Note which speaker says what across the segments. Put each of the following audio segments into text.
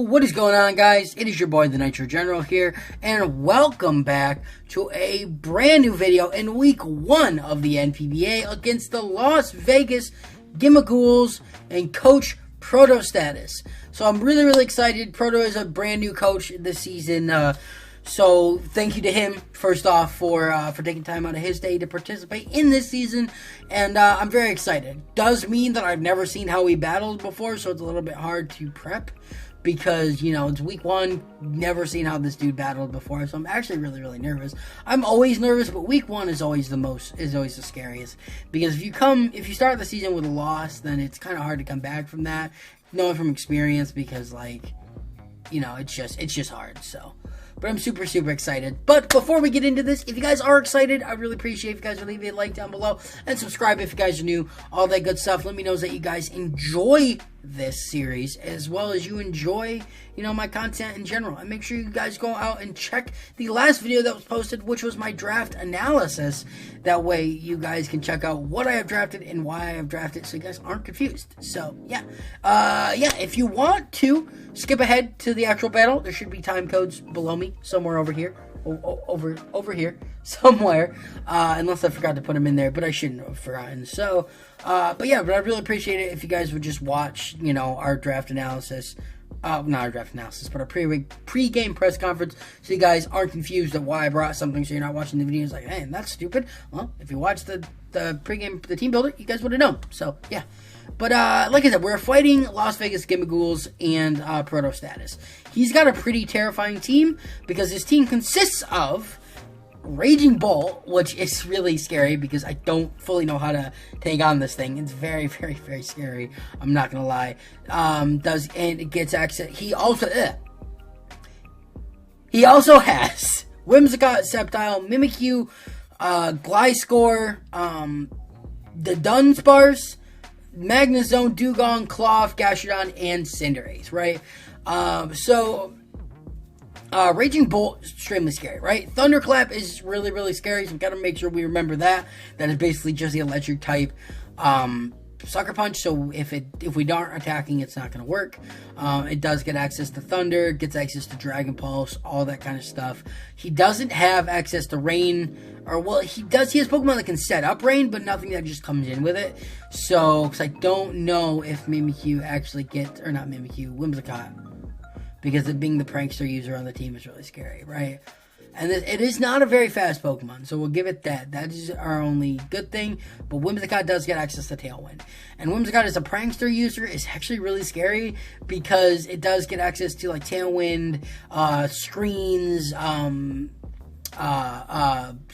Speaker 1: What is going on, guys? It is your boy, the Nitro General here, and welcome back to a brand new video in week 1 of the NPBA against the Las Vegas Gimagools and Coach Protostatus. So I'm really excited. Proto is a brand new coach this season, so thank you to him, first off, for taking time out of his day to participate in this season, and I'm very excited. Does mean that I've never seen how he battled before, so it's a little bit hard to prep, because, you know, it's week 1, never seen how this dude battled before, so I'm actually really nervous. I'm always nervous, but week 1 is always the scariest, because if you start the season with a loss, then it's kind of hard to come back from that, knowing from experience, because, like, you know, it's just hard, so. But I'm super excited. But before we get into this, if you guys are excited, I'd really appreciate if you guys would leave a like down below and subscribe if you guys are new. All that good stuff. Let me know that you guys enjoy this series as well as you enjoy, you know, my content in general. And make sure you guys go out and check the last video that was posted, which was my draft analysis. That way you guys can check out what I have drafted and why I have drafted, so you guys aren't confused. So, yeah. If you want to skip ahead to the actual battle, there should be time codes below me, somewhere over here. Over here somewhere, unless I forgot to put them in there, but I shouldn't have forgotten. So, but I'd really appreciate it if you guys would just watch, you know, our draft analysis. Not our draft analysis, but our pre-game press conference, so you guys aren't confused at why I brought something, so you're not watching the videos like, hey, that's stupid. Well, if you watched the pre-game, the team builder, you guys would have known. So, yeah. But, like I said, we're fighting Las Vegas Gimagools and Protostatus. He's got a pretty terrifying team, because his team consists of Raging Bull, which is really scary, because I don't fully know how to take on this thing. It's very scary. I'm not gonna lie. And it gets access. He also has Whimsicott, Sceptile, Mimikyu, Gliscor, the Dunsparce, Magnezone, Dugong, Cloth, Gastrodon, and Cinderace, right? Raging Bolt is extremely scary, right? Thunderclap is really scary, so we've got to make sure we remember that. That is basically just the electric type Sucker Punch, so if we aren't attacking, it's not going to work. It does get access to Thunder, gets access to Dragon Pulse, all that kind of stuff. He doesn't have access to Rain, or, well, he does. He has Pokemon that can set up Rain, but nothing that just comes in with it. So, because I don't know if Mimikyu actually gets, or not Mimikyu, Whimsicott, because it being the prankster user on the team is really scary, right? And it is not a very fast Pokemon, so we'll give it that. That is our only good thing. But Whimsicott does get access to Tailwind. And Whimsicott as a prankster user is actually really scary, because it does get access to, like, Tailwind, Screens,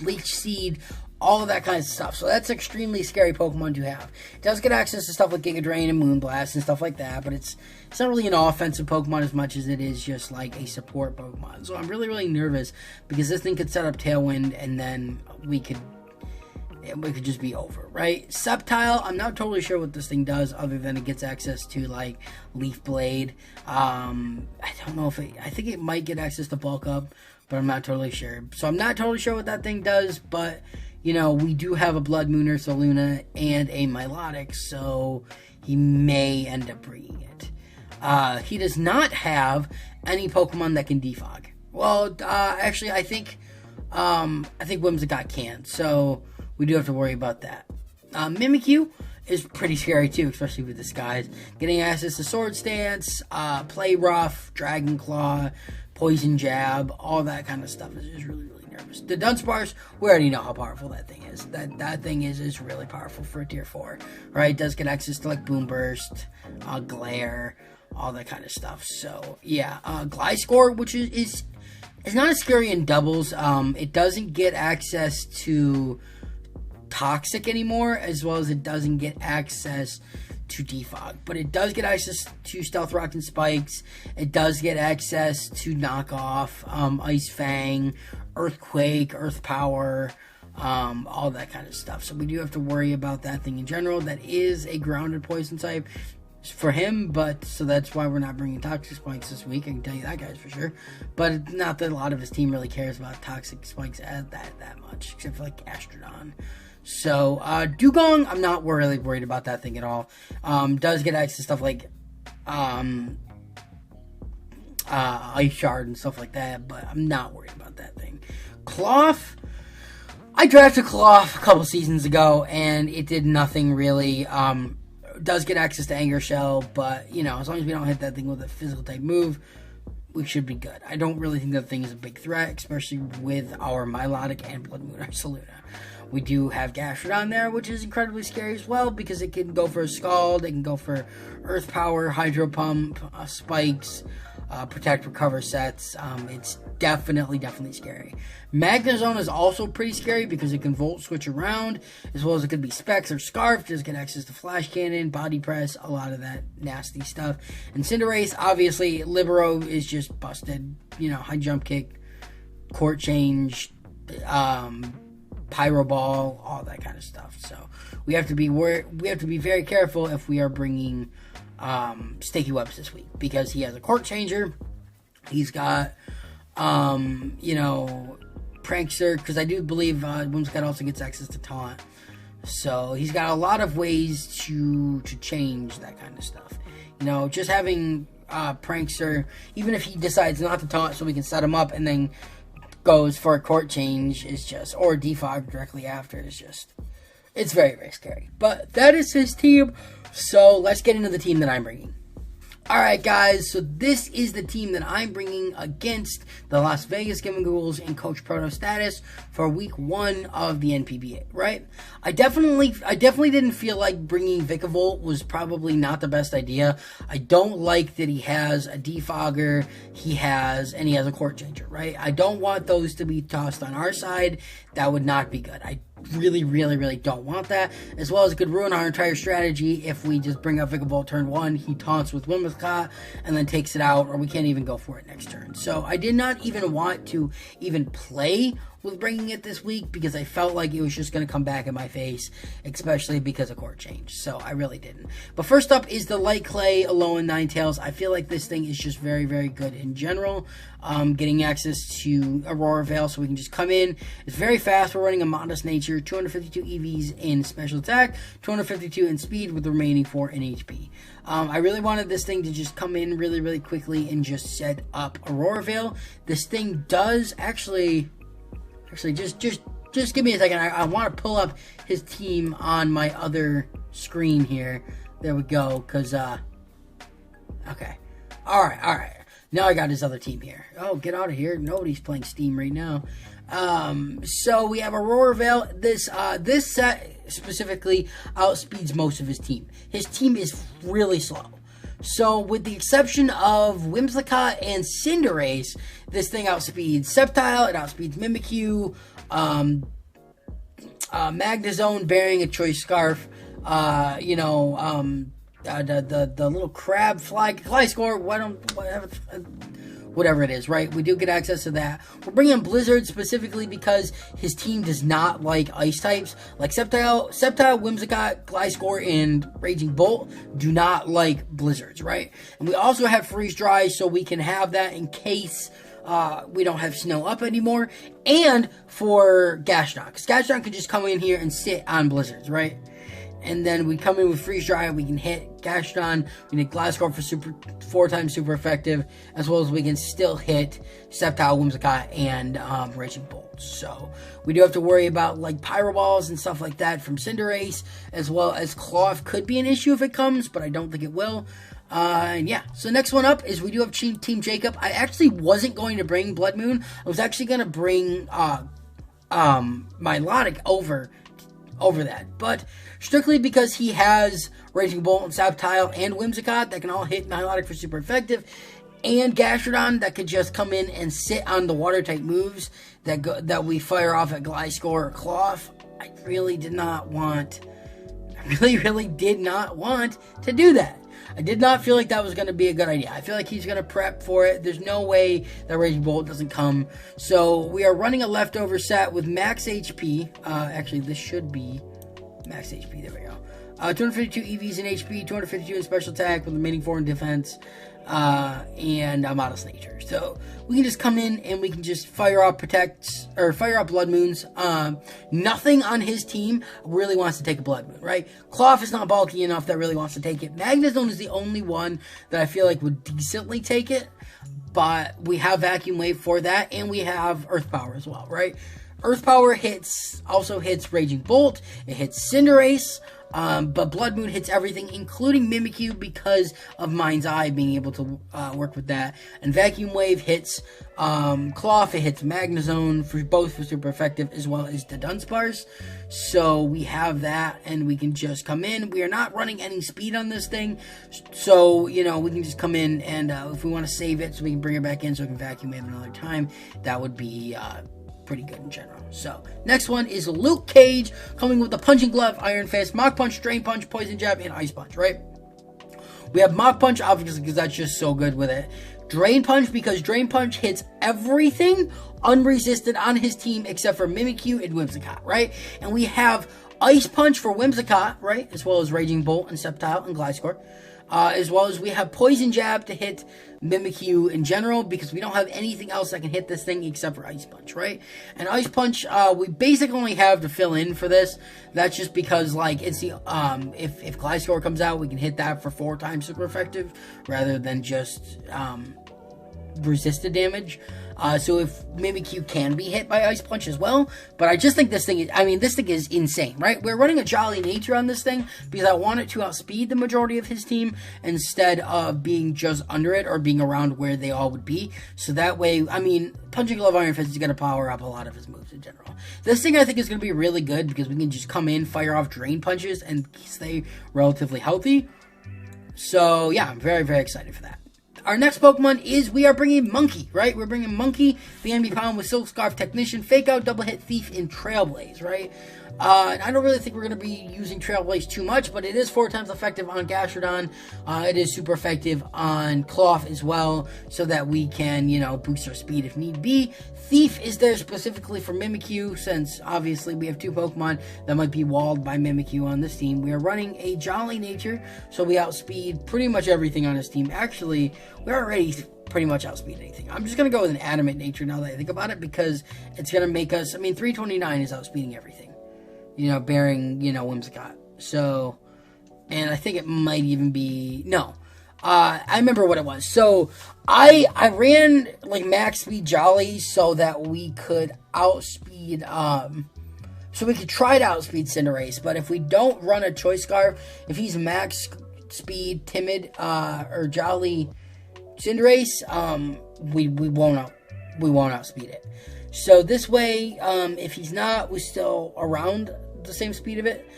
Speaker 1: Leech Seed, all of that kind of stuff. So that's extremely scary Pokemon to have. It does get access to stuff like Giga Drain and Moonblast and stuff like that, but it's not really an offensive Pokemon as much as it is just like a support Pokemon. So I'm really nervous, because this thing could set up Tailwind, and then it could just be over, right? Sceptile, I'm not totally sure what this thing does, other than it gets access to, like, Leaf Blade. I don't know if I think it might get access to Bulk Up, but I'm not totally sure. So I'm not totally sure what that thing does, but, you know, we do have a Blood Moon, Ursaluna, and a Milotic, so he may end up bringing it. He does not have any Pokemon that can defog. Well, actually, I think Whimsicott can, so we do have to worry about that. Mimikyu is pretty scary too, especially with Disguise. Getting access to Sword Stance, Play Rough, Dragon Claw, Poison Jab, all that kind of stuff is just really nervous. The Dunsparce, we already know how powerful that thing is. That thing is really powerful for a tier 4, right? It does get access to, like, Boom Burst, Glare, all that kind of stuff. So, yeah, Gliscor, which is not as scary in doubles. It doesn't get access to Toxic anymore, as well as it doesn't get access to Defog, but it does get access to Stealth Rock and Spikes. It does get access to Knockoff, Ice Fang, Earthquake, Earth Power, all that kind of stuff. So we do have to worry about that thing in general. That is a grounded poison type for him, but so that's why we're not bringing Toxic Spikes this week. I can tell you that, guys, for sure. But not that a lot of his team really cares about Toxic Spikes that much, except for, like, Gastrodon. So, Dugong, I'm not really worried about that thing at all. Does get access to stuff like Ice Shard and stuff like that, but I'm not worried about that thing. Cloth, I drafted Cloth a couple seasons ago, and it did nothing really. Does get access to Anger Shell, but, you know, as long as we don't hit that thing with a physical type move, we should be good. I don't really think that thing is a big threat, especially with our Milotic and Blood Moon Ursaluna. We do have Gastrodon there, which is incredibly scary as well, because it can go for a Scald, it can go for Earth Power, Hydro Pump, Spikes, Protect, Recover sets. It's definitely scary. Magnezone is also pretty scary because it can Volt Switch around, as well as it could be Specs or Scarf, just get access to Flash Cannon, Body Press, a lot of that nasty stuff. And Cinderace, obviously, Libero is just busted. You know, High Jump Kick, Court Change, Pyro Ball, all that kind of stuff. So we have to be very careful if we are bringing Sticky Webs this week, because he has a Court Changer. He's got you know, Prankster, because I do believe Whimsicott also gets access to Taunt. So he's got a lot of ways to change that kind of stuff. You know, just having Prankster, even if he decides not to Taunt so we can set him up and then goes for a Court Change, is just, or Defog directly after, is just, it's very scary. But that is his team, so let's get into the team that I'm bringing. Alright guys, so this is the team that I'm bringing against the Las Vegas Gimmighoul in Coach Proto status for week 1 of the NPBA, right? I definitely didn't feel like bringing Vikavolt was probably not the best idea. I don't like that he has a Defogger, he has a Court Changer, right? I don't want those to be tossed on our side. That would not be good. I really don't want that, as well as it could ruin our entire strategy if we just bring up Vikavolt turn 1, he taunts with Whimsicott, and then takes it out, or we can't even go for it next turn. So I did not even want to even play with bringing it this week, because I felt like it was just going to come back in my face, especially because of Court Change. So I really didn't. But first up is the Light Clay Alolan Ninetales. I feel like this thing is just very good in general. Getting access to Aurora Veil, so we can just come in. It's very fast. We're running a Modest Nature, 252 EVs in Special Attack, 252 in Speed, with the remaining 4 in HP. I really wanted this thing to just come in really quickly and just set up Aurora Veil. This thing does actually, just give me a second. I want to pull up his team on my other screen here. There we go, because, okay. Alright. Now I got his other team here. Oh, get out of here. Nobody's playing Steam right now. So we have Aurora Veil. This set specifically outspeeds most of his team. His team is really slow. So with the exception of Whimsicott and Cinderace, this thing outspeeds Sceptile, it outspeeds Mimikyu, Magnezone bearing a Choice Scarf, you know, the little crab fly score, whatever it is, right? We do get access to that. We're bringing in Blizzard specifically because his team does not like ice types. Like Sceptile, Whimsicott, Gliscor, and Raging Bolt do not like blizzards, right? And we also have Freeze Dry, so we can have that in case we don't have snow up anymore. And for Gastrodon, because Gastrodon can just come in here and sit on blizzards, right? And then we come in with Freeze Dry, we can hit Gastrodon, we need Gliscor for 4 times super effective, as well as we can still hit Sceptile, Whimsicott, and Raging Bolt. So we do have to worry about like Pyro Balls and stuff like that from Cinderace, as well as Cloth could be an issue if it comes, but I don't think it will. And yeah, so next one up is we do have Team Jacob. I actually wasn't going to bring Blood Moon. I was actually going to bring Milotic over that, but strictly because he has Raging Bolt and Sceptile and Whimsicott that can all hit Milotic for super effective, and Gastrodon that could just come in and sit on the water type moves that we fire off at Gliscor or Cloth. I really did not want to do that. I did not feel like that was going to be a good idea. I feel like he's going to prep for it. There's no way that Raging Bolt doesn't come. So we are running a leftover set with max HP. Actually, this should be max HP. There we go. 252 EVs in HP, 252 in special attack with the remaining 4 in defense, and a Modest Nature. So we can just come in and we can just fire up Blood Moons. Nothing on his team really wants to take a Blood Moon, right? Cloth is not bulky enough that really wants to take it. Magnezone is the only one that I feel like would decently take it. but we have Vacuum Wave for that, and we have Earth Power as well, right? Earth Power also hits Raging Bolt, it hits Cinderace, but Blood Moon hits everything, including Mimikyu, because of Mind's Eye being able to work with that. And Vacuum Wave hits Cloth, it hits Magnezone, for super effective, as well as the Dunsparce. So we have that, and we can just come in. We are not running any speed on this thing, so, you know, we can just come in, and if we want to save it so we can bring it back in so we can Vacuum Wave another time, that would be pretty good in general. So, next one is Luke Cage, coming with the Punching Glove, Iron Fist, Mach Punch, Drain Punch, Poison Jab, and Ice Punch, right? We have Mach Punch, obviously, because that's just so good with it. Drain Punch, because Drain Punch hits everything unresisted on his team except for Mimikyu and Whimsicott, right? And we have Ice Punch for Whimsicott, right? As well as Raging Bolt and Sceptile and Gliscor. As well as we have Poison Jab to hit Mimikyu in general, because we don't have anything else that can hit this thing except for Ice Punch, right? And Ice Punch, we basically only have to fill in for this. That's just because, like, it's the, if Gliscor comes out, we can hit that for 4 times super effective, rather than just, resisted damage. So if Mimikyu can be hit by Ice Punch as well, but I just think this thing is, this thing is insane, right? We're running a Jolly Nature on this thing because I want it to outspeed the majority of his team instead of being just under it or being around where they all would be. So that way, Punching Glove, Iron Fist is going to power up a lot of his moves in general. This thing I think is going to be really good because we can just come in, fire off Drain Punches, and stay relatively healthy. So yeah, I'm very, very excited for that. Our next Pokemon is, we are bringing Monkey, right? We're bringing Monkey, the enemy Pound with Silk Scarf, Technician, Fake Out, Double Hit, Thief, and Trailblaze, right? And I don't really think we're going to be using Trailblaze too much, but it is 4 times effective on Gastrodon. It is super effective on Cloth as well, so that we can, boost our speed if need be. Thief is there specifically for Mimikyu, since obviously we have 2 Pokemon that might be walled by Mimikyu on this team. We are running a Jolly Nature, so we outspeed pretty much everything on this team. Actually, we already pretty much outspeed anything. I'm just going to go with an Adamant Nature now that I think about it, because it's going to make us, 329 is outspeeding everything. Bearing, Whimsicott. So, and I think it might even be, no. I remember what it was. So, I ran, max speed Jolly so that we could outspeed, so we could try to outspeed Cinderace. But if we don't run a Choice Scarf, if he's max speed Timid, or Jolly Cinderace, we won't outspeed it. So this way, if he's not, we're still around the same speed of it.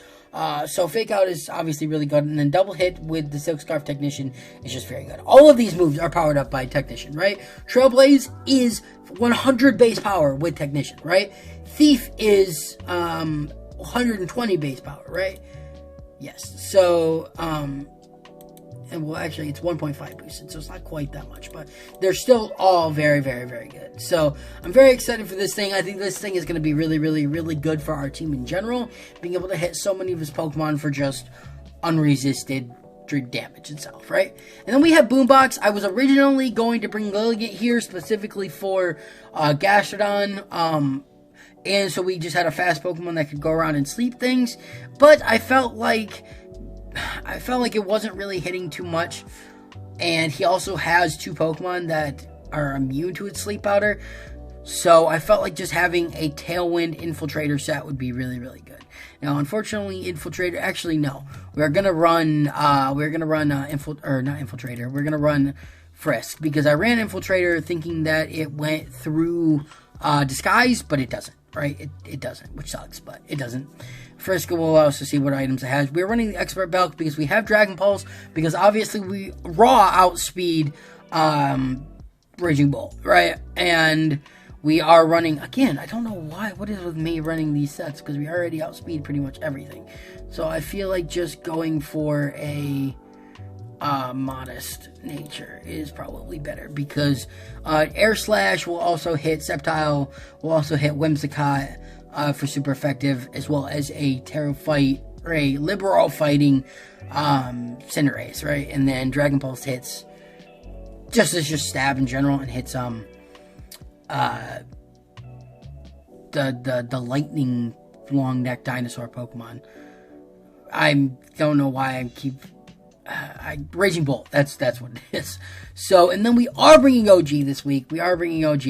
Speaker 1: So Fake Out is obviously really good, and then Double Hit with the Silk Scarf Technician is just very good. All of these moves are powered up by Technician, right? Trailblaze is 100 base power with Technician, right? Thief is 120 base power, right? Yes. So, and well, actually, it's 1.5 boosted, so it's not quite that much, but they're still all very, very, very good. So, I'm very excited for this thing. I think this thing is going to be really, really, really good for our team in general, being able to hit so many of his Pokemon for just unresisted damage itself, right? And then we have Boombox. I was originally going to bring Lilligant here specifically for Gastrodon, and so we just had a fast Pokemon that could go around and sleep things, but I felt like it wasn't really hitting too much, and he also has 2 Pokemon that are immune to its Sleep Powder, so I felt like just having a Tailwind Infiltrator set would be really, really good. Now, unfortunately, Infiltrator, actually, no. We're gonna run Frisk, because I ran Infiltrator thinking that it went through Disguise, but it doesn't, right? It doesn't, which sucks, but it doesn't. Frisk will allow us to see what items it has. We're running the Expert Belt because we have Dragon Pulse, because obviously we raw outspeed Raging Bolt, right? And we are running, again, I don't know why, what is with me running these sets, because we already outspeed pretty much everything. So I feel like just going for a modest nature is probably better, because Air Slash will also hit Sceptile, will also hit Whimsicott, for super effective, as well as a Terra Fight, or a Liberal Fighting Cinderace, right? And then Dragon Pulse hits just stab in general, and hits the lightning long neck dinosaur Pokemon. I don't know why I keep Raging Bolt. That's what it is. So, and then we are bringing OG this week. We are bringing OG,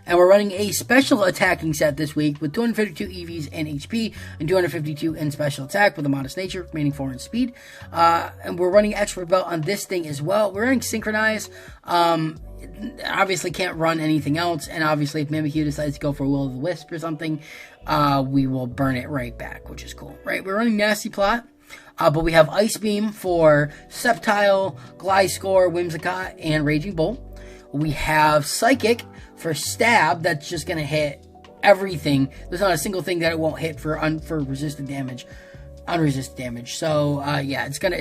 Speaker 1: and we're running a special attacking set this week with 252 EVs and HP and 252 in special attack with a modest nature, remaining 4 in speed. And we're running expert belt on this thing as well. We're running synchronize. Obviously can't run anything else, and obviously if Mimikyu decides to go for Will of the Wisp or something, we will burn it right back, which is cool, right? We're running Nasty Plot. But we have Ice Beam for Sceptile, Gliscor, Whimsicott, and Raging Bolt. We have Psychic for Stab. That's just going to hit everything. There's not a single thing that it won't hit for resisted damage, unresisted damage. So yeah, it's gonna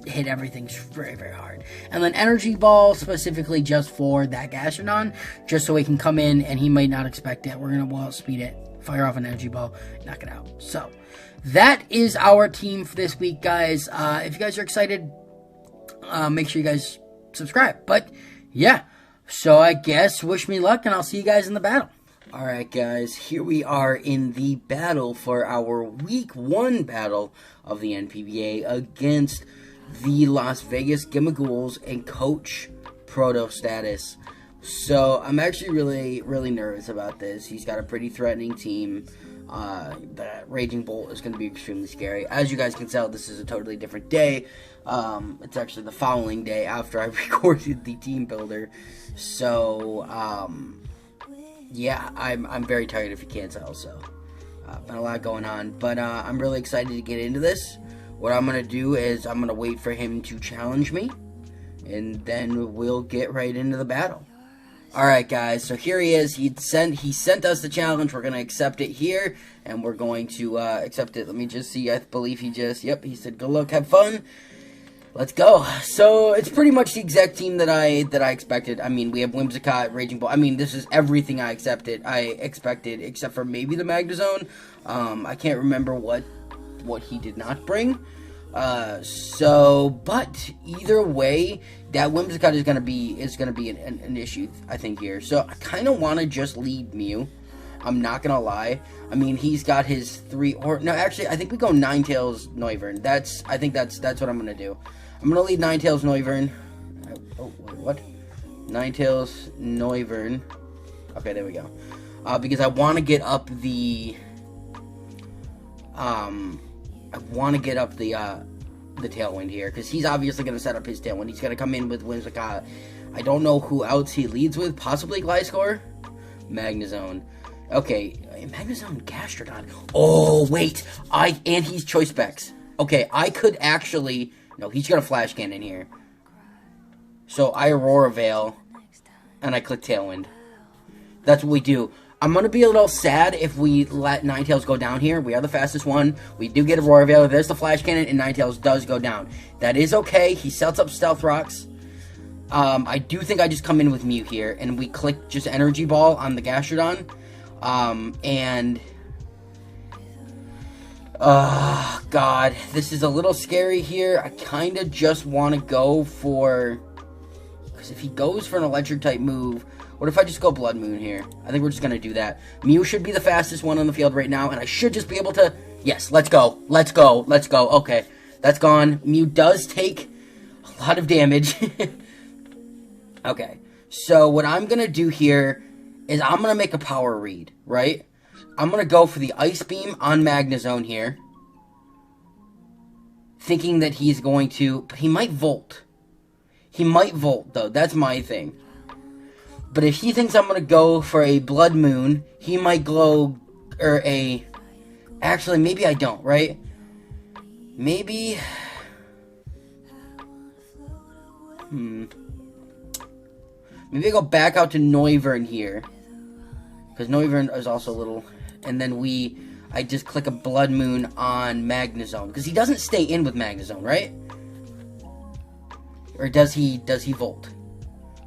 Speaker 1: hit everything very, very hard. And then Energy Ball specifically just for that Gastrodon, just so he can come in and he might not expect it. We're gonna outspeed it, fire off an Energy Ball, knock it out. So that is our team for this week, guys. If you guys are excited, make sure you guys subscribe. But yeah, so I guess wish me luck, and I'll see you guys in the battle. Alright, guys, here we are in the battle for our Week 1 battle of the NPBA against the Las Vegas Gimagools and Coach Proto Status. So I'm actually really nervous about this. He's got a pretty threatening team. That Raging Bolt is going to be extremely scary. As you guys can tell, this is a totally different day. It's actually the following day after I recorded the team builder. So, yeah, I'm very tired if you can't tell. So, been a lot going on. But I'm really excited to get into this. What I'm going to do is I'm going to wait for him to challenge me. And then we'll get right into the battle. Alright, guys, so here he is. He sent us the challenge. We're going to accept it here, and we're going to accept it. Let me just see. I believe he said, good luck, have fun. Let's go. So, it's pretty much the exact team that I expected. I mean, we have Whimsicott, Raging Bull. I mean, this is everything I expected, except for maybe the Magnezone. I can't remember what he did not bring. But either way, that Whimsicott is gonna be an issue, I think, here. So I kind of want to just lead Mew. I'm not gonna lie. I mean, he's got his actually, I think we go Ninetales Noivern. I think that's what I'm gonna do. I'm gonna lead Ninetales Noivern. Oh, wait, what? Ninetales Noivern. Okay, there we go. Because I want to get up the Tailwind here, because he's obviously going to set up his Tailwind. He's going to come in with Whimsicott. I don't know who else he leads with. Possibly Gliscor? Magnezone. Okay, Magnezone Gastrodon. Oh, wait. And he's Choice Specs. Okay, I could actually... No, he's going to Flash Cannon here. So I Aurora Veil, and I click Tailwind. That's what we do. I'm going to be a little sad if we let Ninetales go down here. We are the fastest one. We do get Aurora Veil. There's the Flash Cannon, and Ninetales does go down. That is okay. He sets up Stealth Rocks. I do think I just come in with Mew here, and we click just Energy Ball on the Gastrodon. God, this is a little scary here. I kind of just want to go for... Because if he goes for an Electric-type move... What if I just go Blood Moon here? I think we're just going to do that. Mew should be the fastest one on the field right now, and I should just be able to... Yes, let's go. Let's go. Let's go. Okay, that's gone. Mew does take a lot of damage. Okay, so what I'm going to do here is I'm going to make a power read, right? I'm going to go for the Ice Beam on Magnezone here. Thinking that he's going to... He might Volt. He might Volt, though. That's my thing. But if he thinks I'm going to go for a Blood Moon, he might glow, or a... Actually, maybe I don't, right? Maybe... Maybe I go back out to Noivern here. Because Noivern is also a little... And then I just click a Blood Moon on Magnezone. Because he doesn't stay in with Magnezone, right? Or does he Volt?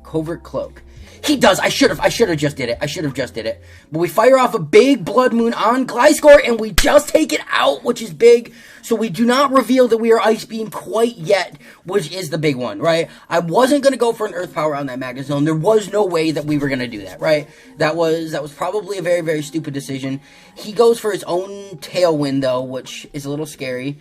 Speaker 1: Covert Cloak. He does. I should have just did it. But we fire off a big Blood Moon on Gliscor, and we just take it out, which is big. So we do not reveal that we are Ice Beam quite yet, which is the big one, right? I wasn't going to go for an Earth Power on that Magnezone. There was no way that we were going to do that, right? That was probably a very, very stupid decision. He goes for his own Tailwind, though, which is a little scary.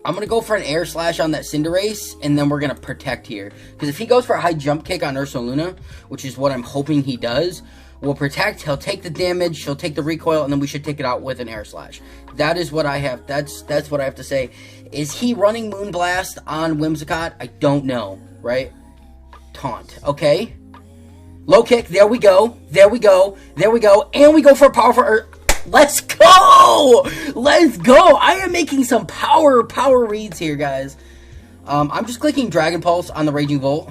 Speaker 1: I'm going to go for an air slash on that Cinderace, and then we're going to protect here. Because if he goes for a high jump kick on Ursaluna, which is what I'm hoping he does, we'll protect, he'll take the damage, he'll take the recoil, and then we should take it out with an air slash. That is what I have, that's what I have to say. Is he running Moonblast on Whimsicott? I don't know, right? Taunt, okay. Low kick, there we go, there we go, there we go, and we go for a powerful let's go! Let's go! I am making some power reads here, guys. I'm just clicking Dragon Pulse on the Raging Bolt,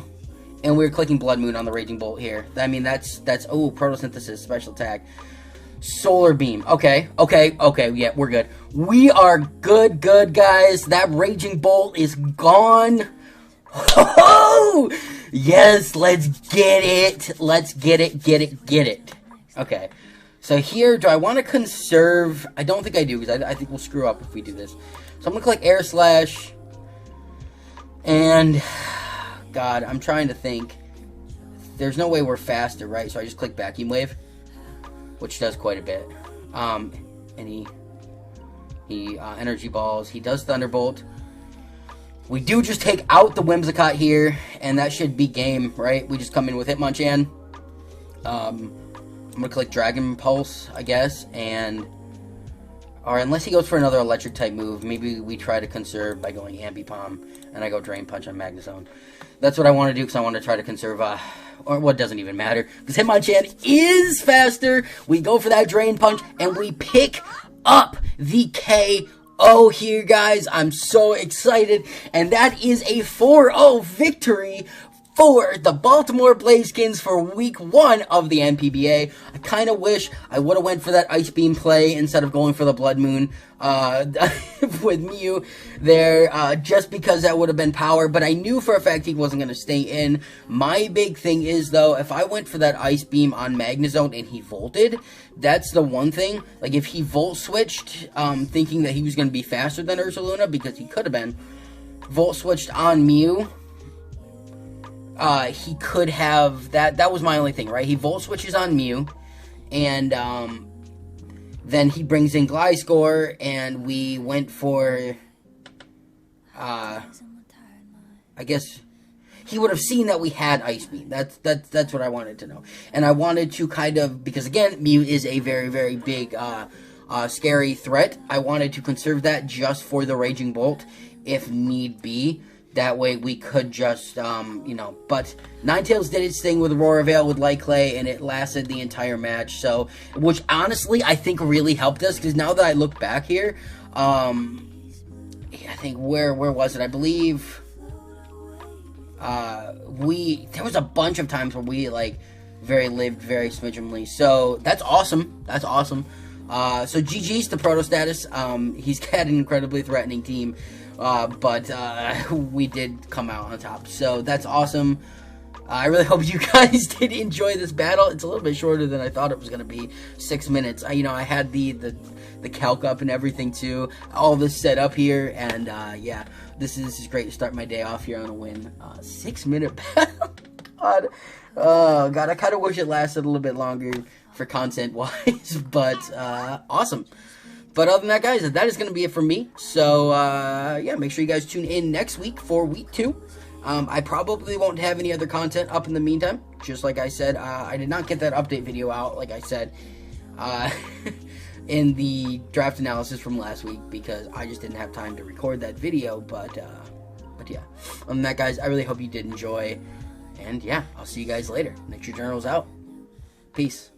Speaker 1: and we're clicking Blood Moon on the Raging Bolt here. I mean, that's, oh, Photosynthesis, special attack. Solar Beam, okay, yeah, we're good. We are good, guys. That Raging Bolt is gone. Oh! Yes, let's get it. Let's get it. Okay. So here, do I want to conserve? I don't think I do, because I think we'll screw up if we do this. So I'm going to click Air Slash. And, God, I'm trying to think. There's no way we're faster, right? So I just click Vacuum Wave, which does quite a bit. And he Energy Balls. He does Thunderbolt. We do just take out the Whimsicott here, and that should be game, right? We just come in with Hitmonchan. I'm going to click Dragon Pulse, I guess, or unless he goes for another electric type move, maybe we try to conserve by going Ambipom, and I go Drain Punch on Magnezone. That's what I want to do, because I want to try to conserve, or what doesn't even matter, because Hitmonchan is faster. We go for that Drain Punch, and we pick up the KO here, guys. I'm so excited, and that is a 4-0 victory for the Baltimore Blazekins for week 1 of the NPBA. I kind of wish I would have went for that Ice Beam play instead of going for the Blood Moon with Mew there, just because that would have been power, but I knew for a fact he wasn't going to stay in. My big thing is, though, if I went for that Ice Beam on Magnezone and he volted, that's the one thing. Like, if he volt switched, thinking that he was going to be faster than Ursaluna, because he could have been, volt switched on Mew, he could have, that was my only thing, right? He volt switches on Mew, and, then he brings in Gliscor, and we went for, I guess, he would have seen that we had Ice Beam. That's what I wanted to know. And I wanted to kind of, because again, Mew is a very, very big, scary threat. I wanted to conserve that just for the Raging Bolt, if need be. That way we could just, you know, but Ninetales did its thing with Aurora Veil with Light Clay, and it lasted the entire match, so, which honestly I think really helped us, because now that I look back here, I think, where was it? I believe, there was a bunch of times where we, like, lived very smidgenly, so that's awesome, so GG's to Proto Status. He's got an incredibly threatening team, but we did come out on top, so that's awesome. I really hope you guys did enjoy this battle. It's a little bit shorter than I thought it was going to be, 6 minutes. You know, I had the calc up and everything too, all this set up here, and yeah, this is great to start my day off here on a win. 6-minute battle. God. Oh, God, I kind of wish it lasted a little bit longer for content-wise, but awesome. But other than that, guys, that is going to be it for me. So, yeah, make sure you guys tune in next week for week 2. I probably won't have any other content up in the meantime. Just like I said, I did not get that update video out, like I said, in the draft analysis from last week, because I just didn't have time to record that video. But yeah, other than that, guys, I really hope you did enjoy. And yeah, I'll see you guys later. Nitro General's out. Peace.